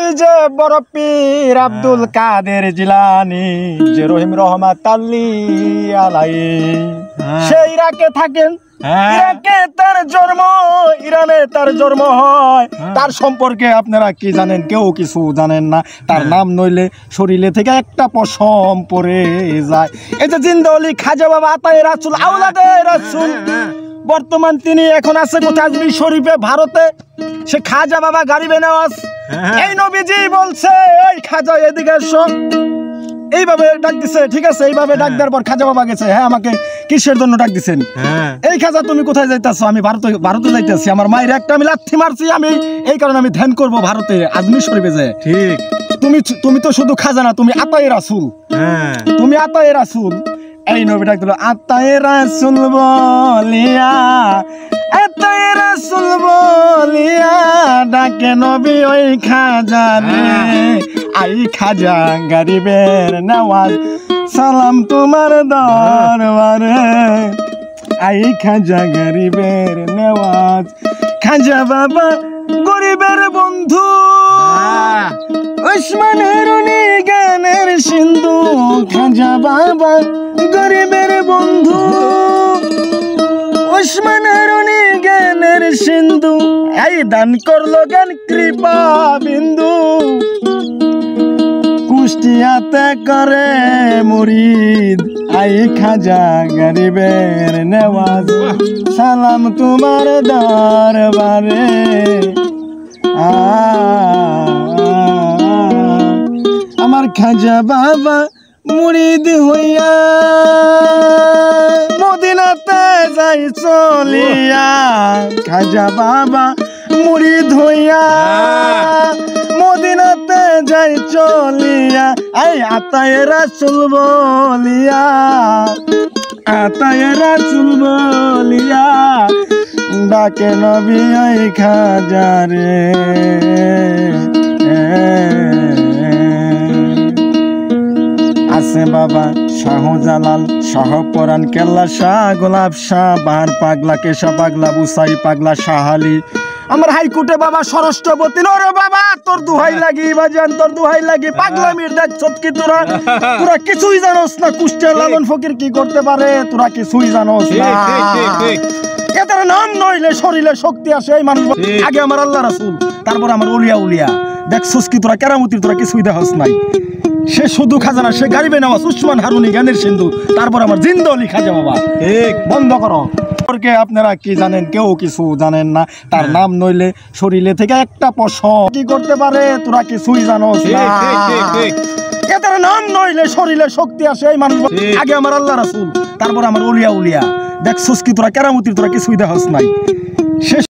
ওই যে বড় পীর আব্দুল কাদের জিলানী যে রহিম রহমাত আলাইহি সেই ইরাকে থাকেন। ইরাকে তার জন্ম, ইরানে তার জন্ম হয়। তার সম্পর্কে আপনারা কি জানেন? কেউ কিছু জানেন না। তার নাম নইলে শরীরে থেকে একটা পশম পড়ে যায়। এই যে জিন্দা ওলি খাজা বাবা আতায়ে রাসূল আওলাদে রাসূল, বর্তমান তিনি এখন আছে কোথায়? আজমির শরীফে, ভারতে। সে খাজা বাবা গারিবে নওয়াজ। এই নবীজি বলছে এই খাজা এদিকে এসো, এইভাবে ডাক দিছে। ঠিক আছে, এইভাবে ডাক দেওয়ার পর খাজা বাবা গেছে। হ্যাঁ, আমাকে কিসের জন্য ডাক দিছেন? এই খাজা তুমি কোথায় যাইতেছো? আমি ভারতে যাইতেছি। আমার মায়ের একটা আমি লাথি মারছি, আমি এই কারণে আমি ধ্যান করব ভারতে আজমির শরীফে যায়। ঠিক, তুমি তো শুধু খাজা না, তুমি আতায়ে রাসূল। তুমি আতায়ে রাসূল। এই নবী ডাক দিল আতায়ে রাসূল বলিয়া, আতায়ে রাসূল বলিয়া ডাকে নবী ওই খাজারে। আই খাজা গরিবের নওয়াজ, সালাম তোমার দরবারে। আই খাজা গরিবের নওয়াজ, খাজা বাবা গরিবের বন্ধু, ওসমানের গানের সিন্ধু। খাজা বাবা গরিবের বন্ধু, ওসমানের গানের সিন্ধু। এই দান করলো জ্ঞান কৃপা বিন্দু, কুষ্টিয়াতে করে মুরিদ। আই খাজা গরিবের নওয়াজ, সালাম তোমার দরবারে। আমার খাজা বাবা মুরিদ হইয়া মদিনাতে যাই চলিয়া। খাজা বাবা মুরিদ হইয়া মদিনাতে যাই চলিয়া। এই আতায়ে রাসূল বলিয়া, আতায়ে রাসূল বলিয়া ডাকে নবী ওই খাজারে। আছে বাবা শাহজালাল, শাহপরান, কেল্লা শাহ, গোলাপ শাহ, বাহার পাগলা, কেশা পাগলা, বুসাই পাগলা, শাহালি। আমার হাইকোর্টে বাবা ষষ্ঠপতি। রে বাবা তোর দুহাই লাগি বাজান, তোর দুহাই লাগি। পাগলামির দেখ কি তোরা, তোরা কিছুই জানোস না। কুষ্টিয়া লালন ফকির কি করতে পারে তোরা কিছুই জানোস না। এদের নাম নইলে শরীরে শক্তি আসে। এই মানুষ আগে আমার আল্লাহ রাসূল, তারপর আমার উলিয়া উলিয়া। দেখছস কি তোরা কেরামতির, তোরা কিছুই দেখস নাই। সে শুধু খাজানা, সে গারিবে নওয়াজ, উসমান হারুনি গানের সিন্ধু, তারপর আমার জিন্দা ওলি খাজা বাবা। ঠিক, বন্ধ করো। আপনারা কি জানেন? কেউ কিছু জানেন না। তার নাম নইলে শরীরে থেকে একটা পশম কি করতে পারে তোরা কিছুই জানোস না। এদের নাম নইলে শরীরে শক্তি আসে। এই মানুষ আগে আমার আল্লাহ রাসূল, তারপর আমার উলিয়া উলিয়া। দেখছস কি তোরা কেরামতির, তোরা কিছুই দেখস নাই।